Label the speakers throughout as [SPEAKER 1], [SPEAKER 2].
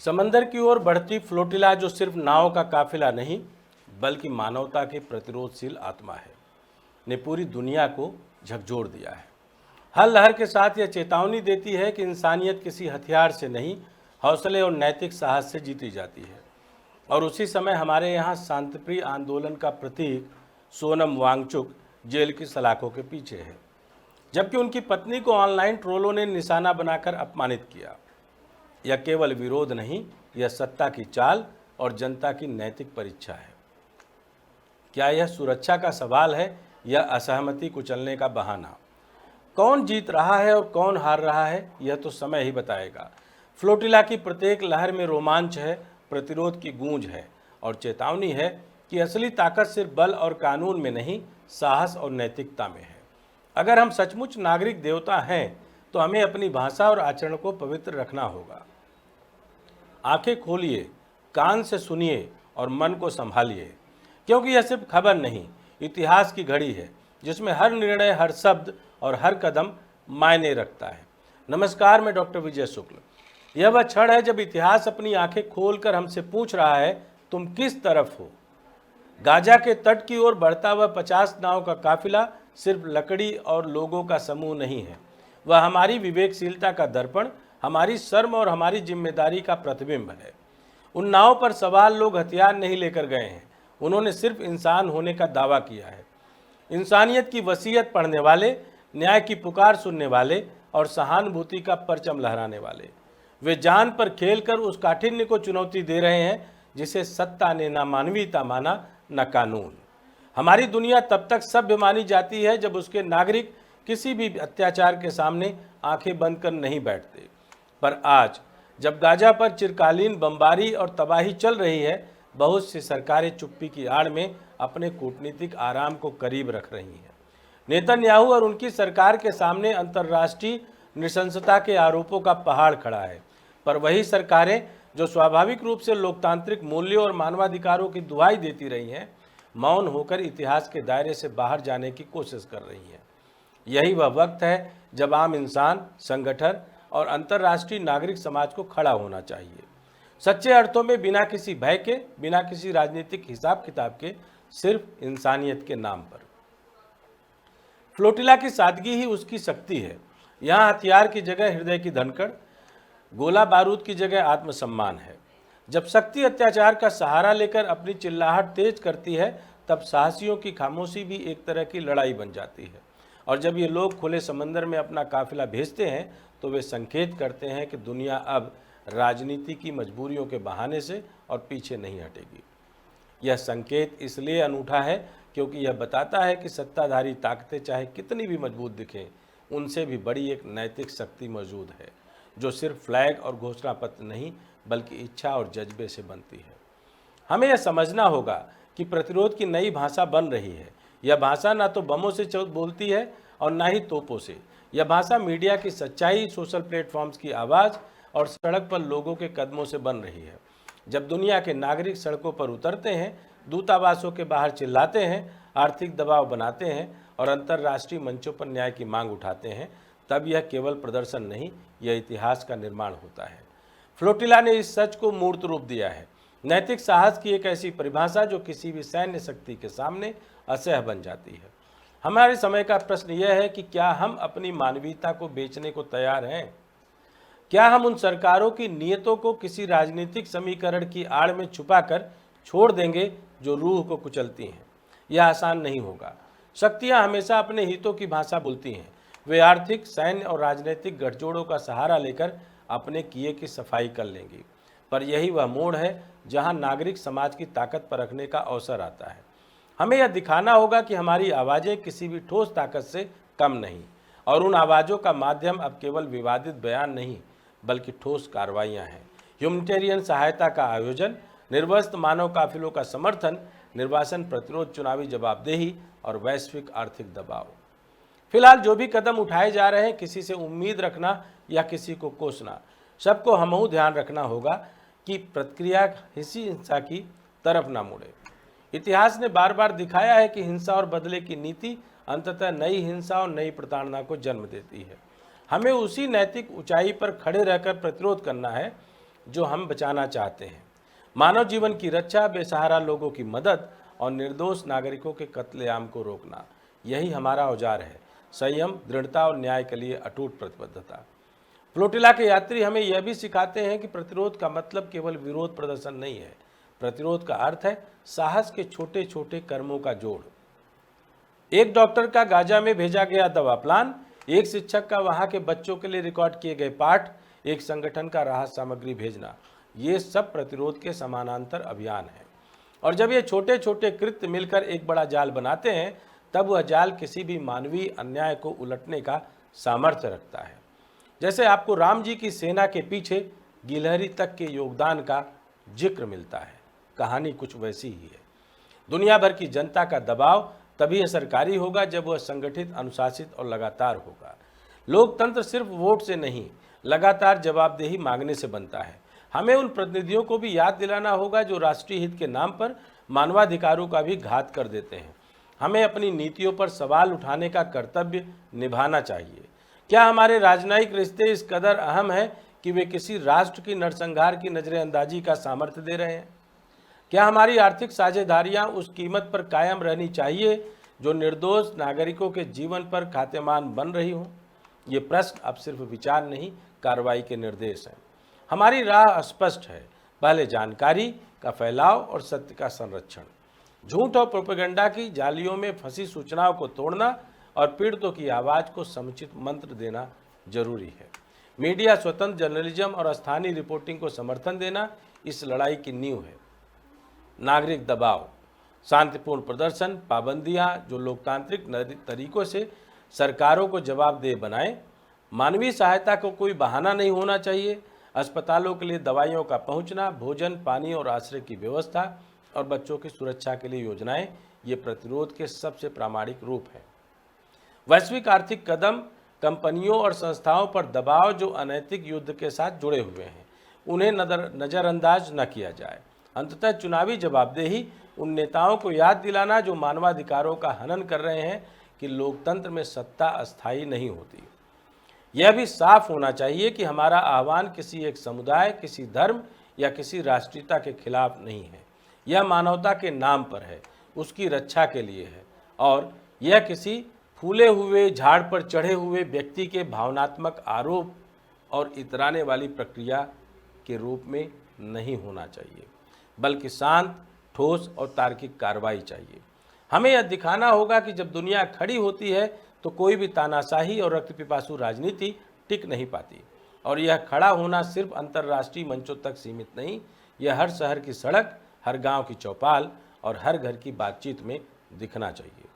[SPEAKER 1] समंदर की ओर बढ़ती फ्लोटिला जो सिर्फ नाव का काफिला नहीं बल्कि मानवता के प्रतिरोधशील आत्मा है, ने पूरी दुनिया को झकझोर दिया है। हर लहर के साथ यह चेतावनी देती है कि इंसानियत किसी हथियार से नहीं, हौसले और नैतिक साहस से जीती जाती है। और उसी समय हमारे यहाँ शांतिप्रिय आंदोलन का प्रतीक सोनम वांगचुक जेल की सलाखों के पीछे है, जबकि उनकी पत्नी को ऑनलाइन ट्रोलों ने निशाना बनाकर अपमानित किया। यह केवल विरोध नहीं, यह सत्ता की चाल और जनता की नैतिक परीक्षा है। क्या यह सुरक्षा का सवाल है या असहमति कुचलने का बहाना? कौन जीत रहा है और कौन हार रहा है, यह तो समय ही बताएगा। फ्लोटिला की प्रत्येक लहर में रोमांच है, प्रतिरोध की गूंज है और चेतावनी है कि असली ताकत सिर्फ बल और कानून में नहीं, साहस और नैतिकता में है। अगर हम सचमुच नागरिक देवता हैं तो हमें अपनी भाषा और आचरण को पवित्र रखना होगा। आंखें खोलिए, कान से सुनिए और मन को संभालिए, क्योंकि यह सिर्फ खबर नहीं, इतिहास की घड़ी है जिसमें हर निर्णय, हर शब्द और हर कदम मायने रखता है। नमस्कार, मैं डॉक्टर विजय शुक्ल। यह वह क्षण है जब इतिहास अपनी आंखें खोलकर हमसे पूछ रहा है, तुम किस तरफ हो? गाजा के तट की ओर बढ़ता हुआ 50 नाव का काफिला सिर्फ लकड़ी और लोगों का समूह नहीं है, वह हमारी विवेकशीलता का दर्पण, हमारी शर्म और हमारी जिम्मेदारी का प्रतिबिंब है। उन नाव पर सवार लोग हथियार नहीं लेकर गए हैं, उन्होंने सिर्फ इंसान होने का दावा किया है। इंसानियत की वसीयत पढ़ने वाले, न्याय की पुकार सुनने वाले और सहानुभूति का परचम लहराने वाले। वे जान पर खेलकर उस काठिन्य को चुनौती दे रहे हैं जिसे सत्ता ने ना मानवीयता माना, न कानून। हमारी दुनिया तब तक सभ्य मानी जाती है जब उसके नागरिक किसी भी अत्याचार के सामने आंखें बंद कर नहीं बैठते। पर आज जब गाजा पर चिरकालीन बमबारी और तबाही चल रही है, बहुत सी सरकारें चुप्पी की आड़ में अपने कूटनीतिक आराम को करीब रख रही हैं। नेतन्याहू और उनकी सरकार के सामने अंतर्राष्ट्रीय नृशंसता के आरोपों का पहाड़ खड़ा है, पर वही सरकारें जो स्वाभाविक रूप से लोकतांत्रिक मूल्यों और मानवाधिकारों की दुहाई देती रही हैं, मौन होकर इतिहास के दायरे से बाहर जाने की कोशिश कर रही हैं। यही वह वक्त है जब आम इंसान, संगठन और अंतर्राष्ट्रीय नागरिक समाज को खड़ा होना चाहिए, सच्चे अर्थों में, बिना किसी भय के, बिना किसी राजनीतिक हिसाब किताब के, सिर्फ इंसानियत के नाम पर। फ्लोटिला की सादगी ही उसकी शक्ति है। यहाँ हथियार की जगह हृदय की धड़कन, गोला बारूद की जगह आत्मसम्मान है। जब शक्ति अत्याचार का सहारा लेकर अपनी चिल्लाहट तेज करती है, तब साहसियों की खामोशी भी एक तरह की लड़ाई बन जाती है। और जब ये लोग खुले समंदर में अपना काफिला भेजते हैं तो वे संकेत करते हैं कि दुनिया अब राजनीति की मजबूरियों के बहाने से और पीछे नहीं हटेगी। यह संकेत इसलिए अनूठा है क्योंकि यह बताता है कि सत्ताधारी ताकतें चाहे कितनी भी मजबूत दिखें, उनसे भी बड़ी एक नैतिक शक्ति मौजूद है जो सिर्फ फ्लैग और घोषणा पत्र नहीं बल्कि इच्छा और जज्बे से बनती है। हमें यह समझना होगा कि प्रतिरोध की नई भाषा बन रही है। यह भाषा ना तो बमों से बोलती है और ना ही तोपों से। यह भाषा मीडिया की सच्चाई, सोशल प्लेटफॉर्म्स की आवाज़ और सड़क पर लोगों के कदमों से बन रही है। जब दुनिया के नागरिक सड़कों पर उतरते हैं, दूतावासों के बाहर चिल्लाते हैं, आर्थिक दबाव बनाते हैं और अंतर्राष्ट्रीय मंचों पर न्याय की मांग उठाते हैं, तब यह केवल प्रदर्शन नहीं, यह इतिहास का निर्माण होता है। फ्लोटिला ने इस सच को मूर्त रूप दिया है। नैतिक साहस की एक ऐसी परिभाषा जो किसी भी सैन्य शक्ति के सामने असह्य बन जाती है। हमारे समय का प्रश्न यह है कि क्या हम अपनी मानवीयता को बेचने को तैयार हैं? क्या हम उन सरकारों की नीयतों को किसी राजनीतिक समीकरण की आड़ में छुपाकर छोड़ देंगे जो रूह को कुचलती हैं? यह आसान नहीं होगा। शक्तियां हमेशा अपने हितों की भाषा बोलती हैं। वे आर्थिक, सैन्य और राजनीतिक गठजोड़ों का सहारा लेकर अपने किए की सफाई कर लेंगी। पर यही वह मोड़ है जहां नागरिक समाज की ताकत परखने का अवसर आता है। हमें यह दिखाना होगा कि हमारी आवाज़ें किसी भी ठोस ताकत से कम नहीं, और उन आवाज़ों का माध्यम अब केवल विवादित बयान नहीं बल्कि ठोस कार्रवाइयाँ हैं। ह्यूमैनिटेरियन सहायता का आयोजन, निर्वस्त्र मानव काफिलों का समर्थन, निर्वासन प्रतिरोध, चुनावी जवाबदेही और वैश्विक आर्थिक दबाव। फिलहाल जो भी कदम उठाए जा रहे हैं, किसी से उम्मीद रखना या किसी को कोसना, सबको हमहू ध्यान रखना होगा कि प्रतिक्रिया किसी हिंसा की तरफ ना मुड़े। इतिहास ने बार बार दिखाया है कि हिंसा और बदले की नीति अंततः नई हिंसा और नई प्रताड़ना को जन्म देती है। हमें उसी नैतिक ऊंचाई पर खड़े रहकर प्रतिरोध करना है जो हम बचाना चाहते हैं। मानव जीवन की रक्षा, बेसहारा लोगों की मदद और निर्दोष नागरिकों के कत्लेआम को रोकना, यही हमारा औजार है। संयम, दृढ़ता और न्याय के लिए अटूट प्रतिबद्धता। फ्लोटिला के यात्री हमें यह भी सिखाते हैं कि प्रतिरोध का मतलब केवल विरोध प्रदर्शन नहीं है। प्रतिरोध का अर्थ है साहस के छोटे छोटे कर्मों का जोड़। एक डॉक्टर का गाजा में भेजा गया दवा प्लान, एक शिक्षक का वहां के बच्चों के लिए रिकॉर्ड किए गए पाठ, एक संगठन का राहत सामग्री भेजना, ये सब प्रतिरोध के समानांतर अभियान है। और जब ये छोटे छोटे कृत्य मिलकर एक बड़ा जाल बनाते हैं, तब वह जाल किसी भी मानवीय अन्याय को उलटने का सामर्थ्य रखता है। जैसे आपको राम जी की सेना के पीछे गिलहरी तक के योगदान का जिक्र मिलता है, कहानी कुछ वैसी ही है। दुनिया भर की जनता का दबाव तभी असरकारी होगा जब वह संगठित, अनुशासित और लगातार होगा। लोकतंत्र सिर्फ वोट से नहीं, लगातार जवाबदेही मांगने से बनता है। हमें उन प्रतिनिधियों को भी याद दिलाना होगा जो राष्ट्रीय हित के नाम पर मानवाधिकारों का भी घात कर देते हैं। हमें अपनी नीतियों पर सवाल उठाने का कर्तव्य निभाना चाहिए। क्या हमारे राजनयिक रिश्ते इस कदर अहम हैं कि वे किसी राष्ट्र की नरसंहार की नजरअंदाजी का सामर्थ्य दे रहे हैं? क्या हमारी आर्थिक साझेदारियां उस कीमत पर कायम रहनी चाहिए जो निर्दोष नागरिकों के जीवन पर खातेमान बन रही हो? ये प्रश्न अब सिर्फ विचार नहीं, कार्रवाई के निर्देश हैं। हमारी राह स्पष्ट है, पहले जानकारी का फैलाव और सत्य का संरक्षण। झूठ और प्रोपेगेंडा की जालियों में फंसी सूचनाओं को तोड़ना और पीड़ितों की आवाज़ को समुचित मंत्र देना जरूरी है। मीडिया, स्वतंत्र जर्नलिज्म और स्थानीय रिपोर्टिंग को समर्थन देना इस लड़ाई की नींव है। नागरिक दबाव, शांतिपूर्ण प्रदर्शन, पाबंदियां जो लोकतांत्रिक तरीकों से सरकारों को जवाबदेह बनाएं। मानवीय सहायता को कोई बहाना नहीं होना चाहिए। अस्पतालों के लिए दवाइयों का पहुंचना, भोजन, पानी और आश्रय की व्यवस्था और बच्चों की सुरक्षा के लिए योजनाएं, ये प्रतिरोध के सबसे प्रामाणिक रूप हैं। वैश्विक आर्थिक कदम, कंपनियों और संस्थाओं पर दबाव जो अनैतिक युद्ध के साथ जुड़े हुए हैं, उन्हें नज़रअंदाज न किया जाए। अंततः चुनावी जवाबदेही, उन नेताओं को याद दिलाना जो मानवाधिकारों का हनन कर रहे हैं कि लोकतंत्र में सत्ता अस्थायी नहीं होती। यह भी साफ होना चाहिए कि हमारा आह्वान किसी एक समुदाय, किसी धर्म या किसी राष्ट्रीयता के खिलाफ नहीं है। यह मानवता के नाम पर है, उसकी रक्षा के लिए है, और यह किसी फूले हुए झाड़ पर चढ़े हुए व्यक्ति के भावनात्मक आरोप और इतराने वाली प्रक्रिया के रूप में नहीं होना चाहिए, बल्कि शांत, ठोस और तार्किक कार्रवाई चाहिए। हमें यह दिखाना होगा कि जब दुनिया खड़ी होती है तो कोई भी तानाशाही और रक्तपिपासु राजनीति टिक नहीं पाती। और यह खड़ा होना सिर्फ अंतर्राष्ट्रीय मंचों तक सीमित नहीं, यह हर शहर की सड़क, हर गांव की चौपाल और हर घर की बातचीत में दिखना चाहिए।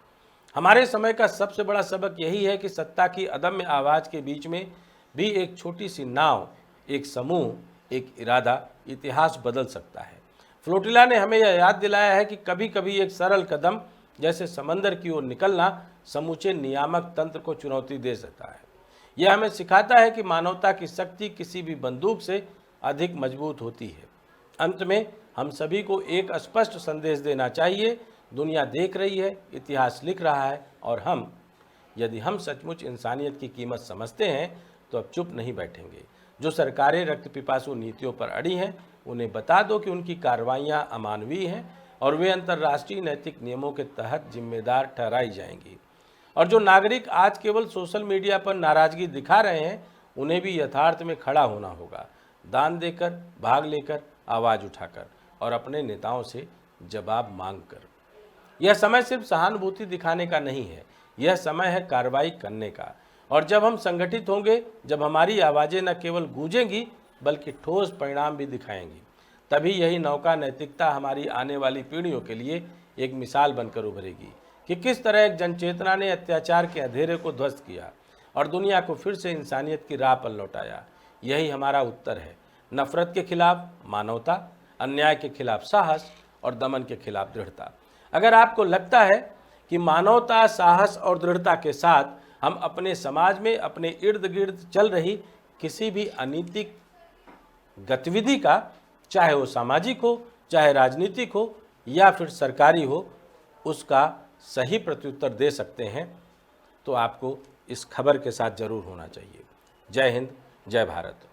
[SPEAKER 1] हमारे समय का सबसे बड़ा सबक यही है कि सत्ता की अदम्य आवाज़ के बीच में भी एक छोटी सी नाव, एक समूह, एक इरादा इतिहास बदल सकता है। फ्लोटिला ने हमें यह याद दिलाया है कि कभी कभी एक सरल कदम जैसे समंदर की ओर निकलना समूचे नियामक तंत्र को चुनौती दे सकता है। यह हमें सिखाता है कि मानवता की शक्ति किसी भी बंदूक से अधिक मजबूत होती है। अंत में हम सभी को एक स्पष्ट संदेश देना चाहिए, दुनिया देख रही है, इतिहास लिख रहा है, और यदि हम सचमुच इंसानियत की कीमत समझते हैं तो अब चुप नहीं बैठेंगे। जो सरकारें रक्तपिपासु नीतियों पर अड़ी हैं, उन्हें बता दो कि उनकी कार्रवाइयाँ अमानवीय हैं और वे अंतर्राष्ट्रीय नैतिक नियमों के तहत जिम्मेदार ठहराई जाएंगी। और जो नागरिक आज केवल सोशल मीडिया पर नाराजगी दिखा रहे हैं, उन्हें भी यथार्थ में खड़ा होना होगा, दान देकर, भाग लेकर, आवाज़ उठाकर और अपने नेताओं से जवाब मांगकर। यह समय सिर्फ सहानुभूति दिखाने का नहीं है, यह समय है कार्रवाई करने का। और जब हम संगठित होंगे, जब हमारी आवाज़ें न केवल गूंजेंगी बल्कि ठोस परिणाम भी दिखाएंगी, तभी यही नौका नैतिकता हमारी आने वाली पीढ़ियों के लिए एक मिसाल बनकर उभरेगी कि किस तरह एक जनचेतना ने अत्याचार के अंधेरे को ध्वस्त किया और दुनिया को फिर से इंसानियत की राह पर लौटाया। यही हमारा उत्तर है, नफरत के खिलाफ मानवता, अन्याय के खिलाफ साहस और दमन के खिलाफ दृढ़ता। अगर आपको लगता है कि मानवता, साहस और दृढ़ता के साथ हम अपने समाज में, अपने इर्द गिर्द चल रही किसी भी अनैतिक गतिविधि का, चाहे वो सामाजिक हो, चाहे राजनीतिक हो या फिर सरकारी हो, उसका सही प्रत्युत्तर दे सकते हैं, तो आपको इस खबर के साथ जरूर होना चाहिए। जय हिंद, जय भारत।